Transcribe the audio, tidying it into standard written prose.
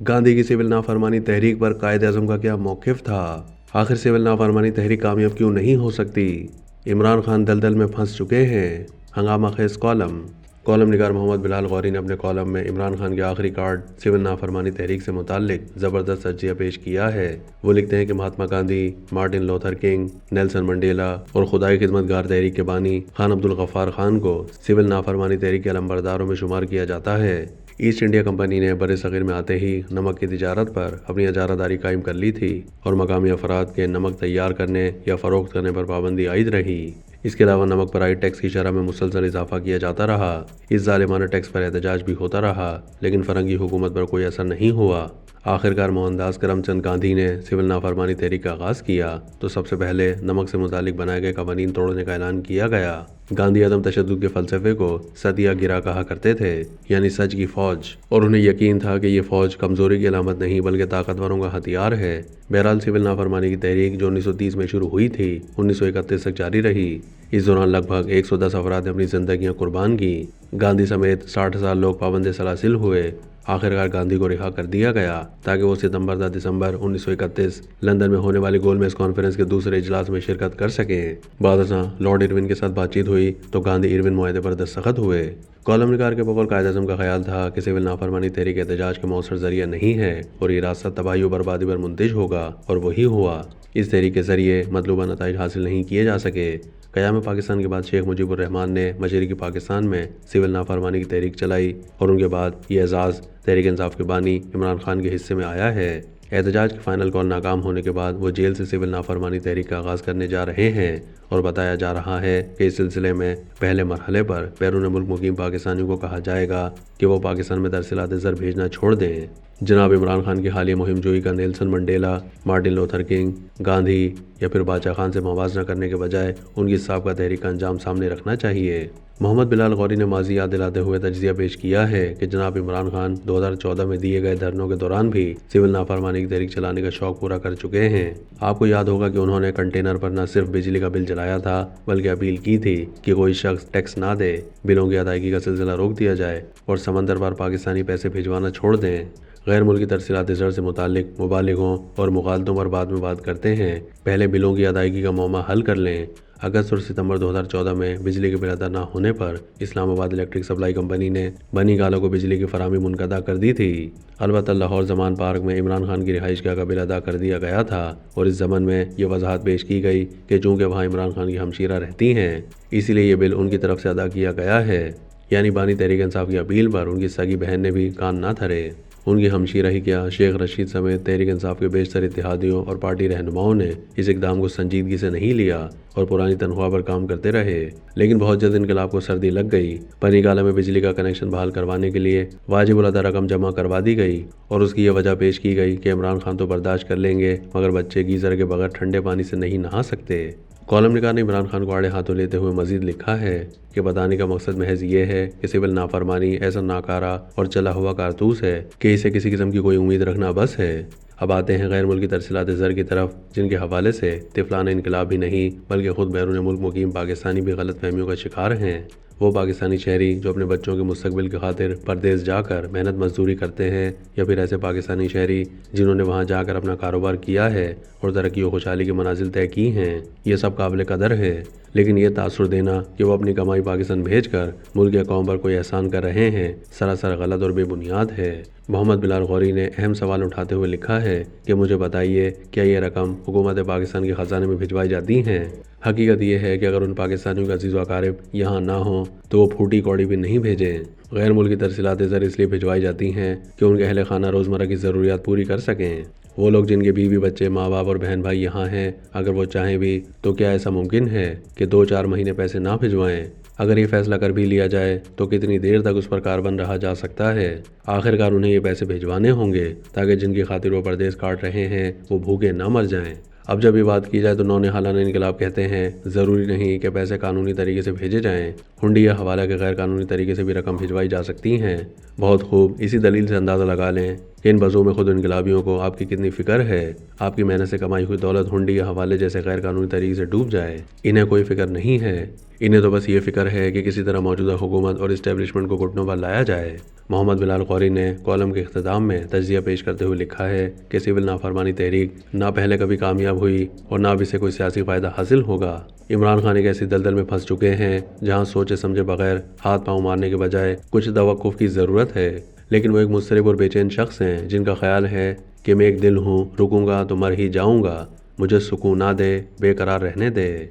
गांधी की सिविल नाफरमानी तहरीक पर कायद आज़म का क्या मौक़िफ़ था? आखिर सिविल नाफरमानी तहरीक कामयाब क्यों नहीं हो सकती? इमरान खान दलदल में फंस चुके हैं। हंगामा खेज कॉलम निगार मोहम्मद बिलाल गौरी ने अपने कॉलम में इमरान खान के आखिरी कार्ड सिविल नाफरमानी तहरीक से मुताल्लिक ज़बरदस्त तज्जिया पेश किया है। वो लिखते हैं कि Mahatma Gandhi, Martin Luther King, Nelson Mandela और खुदाई खिदमतगार तहरीक के बानी खान अब्दुल गफ्फार खान को सिविल नाफरमानी तहरीक के अलंबरदारों में शुमार किया जाता है। ईस्ट इंडिया कंपनी ने बड़े सग़ीर में आते ही नमक की तिजारत पर अपनी इजारादारी कायम कर ली थी और मकामी अफराद के नमक तैयार करने या फ़रोख्त करने पर पाबंदी आयद रही। इसके अलावा नमक पर आयद टैक्स की शरह में मुसलसल इजाफा किया जाता रहा। इस ज़ालिमाना टैक्स पर एहतजाज भी होता रहा, लेकिन फ़रंगी हुकूमत पर कोई असर नहीं हुआ। आखिरकार मोहनदास करमचंद गांधी ने सिविल नाफरमानी तहरीक का आगाज़ किया तो सबसे पहले नमक से मुतालिक बनाए गए कवानीन तोड़ने का ऐलान किया गया। गांधी अदम तशद्दुद के फ़लसफ़े को सदिया गिरा कहा करते थे, यानी सच की फ़ौज, और उन्हें यकीन था कि ये फ़ौज कमज़ोरी की अलामत नहीं बल्कि ताकतवरों का हथियार है। बहरहाल सिविल नाफरमानी की तहरीक जो 1930 में शुरू हुई थी 1931 तक जारी रही। इस दौरान लगभग 110 अफराद ने अपनी ज़िंदगियाँ कुर्बान की। गांधी समेत 60,000 लोग पाबंद सलासिल हुए। आखिरकार गांधी को रिहा कर दिया गया ताकि वो सितंबर दिसंबर 1931 लंदन में होने वाली गोलमेज कॉन्फ्रेंस के दूसरे इजलास में शिरकत कर सकें। बाद लॉर्ड इरविन के साथ बातचीत हुई तो गांधी इरविन मुआहदे पर दस्तखत हुए। कॉलम निगार के बकौल कायद आज़म का ख्याल था कि सिविल नाफरमानी तहरीक एहतजाज का मौसर जरिया नहीं है और ये रास्ता तबाही और बर्बादी पर मुंतज होगा, और वही हुआ। इस तहरीक के जरिए मतलूबा नताइज हासिल नहीं किए जा सके। क़याम पाकिस्तान के बाद शेख मुजीबुर रहमान ने मशरिकी पाकिस्तान में सिविल नाफरमानी की तहरीक चलाई और उनके बाद ये एजाज़ तहरीक इंसाफ के बानी इमरान खान के हिस्से में आया है। एहतजाज की फ़ाइनल कॉल नाकाम होने के बाद वो जेल से सिविल नाफरमानी तहरीक का आगाज़ करने जा रहे हैं और बताया जा रहा है कि इस सिलसिले में पहले मरहले पर बैरून मुल्क मुकीम पाकिस्तानियों को कहा जाएगा कि वो पाकिस्तान में तरसीलात ज़र भेजना छोड़ दें। जनाब इमरान खान की हालिया मुहिम जोई का Nelson Mandela, Martin Luther king, Gandhi या फिर बादशाह खान से मवाजना करने के बजाय उनकी साबका तहरीक का अंजाम सामने रखना चाहिए। मोहम्मद बिलाल गौरी ने माजी याद दिलाते हुए तज्जिया पेश किया है कि जनाब इमरान खान 2014 में दिए गए धरनों के दौरान भी सिविल नाफरमानी की तहरीक चलाने का शौक पूरा कर चुके हैं। आपको याद होगा कि उन्होंने कंटेनर पर न सिर्फ बिजली का बिल जलाया था बल्कि अपील की थी कि कोई शख्स टैक्स ना दे, बिलों की अदायगी का सिलसिला रोक दिया जाए और समंदर पार पाकिस्तानी पैसे भिजवाना छोड़ दें। गैर मुल्की तरसीलात ज़र से मुतालिक मुबालिगों और मुखालतों पर बाद में बात करते हैं। पहले बिलों की अदायगी का मामला हल कर लें। अगस्त और सितंबर 2014 में बिजली के बिल अदा न होने पर इस्लामाबाद इलेक्ट्रिक सप्लाई कंपनी ने बनी गालों को बिजली की फराहमी मुनक़दा कर दी थी। अलबत्ता लाहौर जमान पार्क में इमरान खान की रिहाइश का बिल अदा कर दिया गया था और इस ज़मन में ये वजाहत पेश की गई कि चूँकि वहाँ इमरान खान की हमशीरा रहती हैं, इसीलिए ये बिल उनकी तरफ से अदा किया गया है। यानी बानी तहरीक इंसाफ की अपील पर उनकी सगी बहन ने भी कान ना धरे। उनकी हमशीरा ही क्या, शेख रशीद समेत तहरीक इंसाफ के बेशतर इत्तेहादियों और पार्टी रहनुमाओं ने इस इक़दाम को संजीदगी से नहीं लिया और पुरानी तनख्वाह पर काम करते रहे। लेकिन बहुत जल्द इनकलाब को सर्दी लग गई। बनी गाला में बिजली का कनेक्शन बहाल करवाने के लिए वाजिब अदा रकम जमा करवा दी गई और उसकी यह वजह पेश की गई कि इमरान खान तो बर्दाश्त कर लेंगे मगर बच्चे गीज़र के बगैर ठंडे पानी से नहीं नहा सकते। कॉलम निगार ने इमरान खान को आड़े हाथों लेते हुए मजीद लिखा है कि बताने का मकसद महज ये है कि सिविल नाफरमानी ऐसा नाकारा और चला हुआ कारतूस है कि इसे किसी किस्म की कोई उम्मीद रखना बस है। अब आते हैं गैर मुल्की तरसीलात ज़र की तरफ, जिनके हवाले से तिफलाना इनकलाब ही नहीं बल्कि खुद बैरून मुल्क मुकीम पाकिस्तानी भी गलत फहमियों का शिकार हैं। वो पाकिस्तानी शहरी जो अपने बच्चों के मुस्तकबिल की खातिर परदेस जाकर मेहनत मजदूरी करते हैं, या फिर ऐसे पाकिस्तानी शहरी जिन्होंने वहाँ जाकर अपना कारोबार किया है और तरक्की और खुशहाली की मनाजिल तय की हैं, ये सब काबिल कदर है। लेकिन ये तासुर देना कि वो अपनी कमाई पाकिस्तान भेजकर मुल्क या कौम पर कोई एहसान कर रहे हैं सरासर गलत और बेबुनियाद है। मोहम्मद बिलाल गौरी ने अहम सवाल उठाते हुए लिखा है कि मुझे बताइए, क्या ये रकम हुकूमत पाकिस्तान के ख़जाने में भिजवाई जाती हैं? हकीकत यह है कि अगर उन पाकिस्तानियों का अज़ीज़ व अकारिब यहाँ ना हो तो वो फूटी कौड़ी भी नहीं भेजें। गैर मुल्की तरसीलात ज़र इसलिए भिजवाई जाती हैं कि उनके अहल खाना रोज़मर्रा की ज़रूरियात पूरी कर सकें। वो लोग जिनके बीवी बच्चे माँ बाप और बहन भाई यहाँ हैं, अगर वो चाहें भी तो क्या ऐसा मुमकिन है कि 2-4 महीने पैसे ना भिजवाएं? अगर ये फैसला कर भी लिया जाए तो कितनी देर तक उस पर कारबन रहा जा सकता है? आखिरकार उन्हें ये पैसे भिजवाने होंगे ताकि जिनकी खातिर वो परदेस काट रहे हैं वो भूखे ना मर जाएं। अब जब ये बात की जाए तो नौनिहालाना इनकलाब कहते हैं ज़रूरी नहीं कि पैसे कानूनी तरीके से भेजे जाएं, हुंडी या हवाला के गैर कानूनी तरीके से भी रकम भिजवाई जा सकती हैं। बहुत खूब, इसी दलील से अंदाज़ा लगा लें کہ ان بزوں میں خود انقلابیوں کو آپ کی کتنی فکر ہے، آپ کی محنت سے کمائی ہوئی دولت ہنڈی یا حوالے جیسے غیر قانونی طریقے سے ڈوب جائے۔ انہیں کوئی فکر نہیں ہے، انہیں تو بس یہ فکر ہے کہ کسی طرح موجودہ حکومت اور اسٹیبلشمنٹ کو گھٹنوں پر لایا جائے۔ محمد بلال قوری نے کالم کے اختتام میں تجزیہ پیش کرتے ہوئے لکھا ہے کہ سول نافرمانی تحریک نہ پہلے کبھی کامیاب ہوئی اور نہ اب اسے کوئی سیاسی فائدہ حاصل ہوگا۔ عمران خان ایک ایسی دلدل میں پھنس چکے ہیں جہاں سوچے سمجھے بغیر ہاتھ پاؤں مارنے کے بجائے کچھ توقف کی ضرورت ہے، لیکن وہ ایک مضطرب اور بے چین شخص ہیں جن کا خیال ہے کہ میں ایک دل ہوں، رکوں گا تو مر ہی جاؤں گا، مجھے سکون نہ دے، بے قرار رہنے دے۔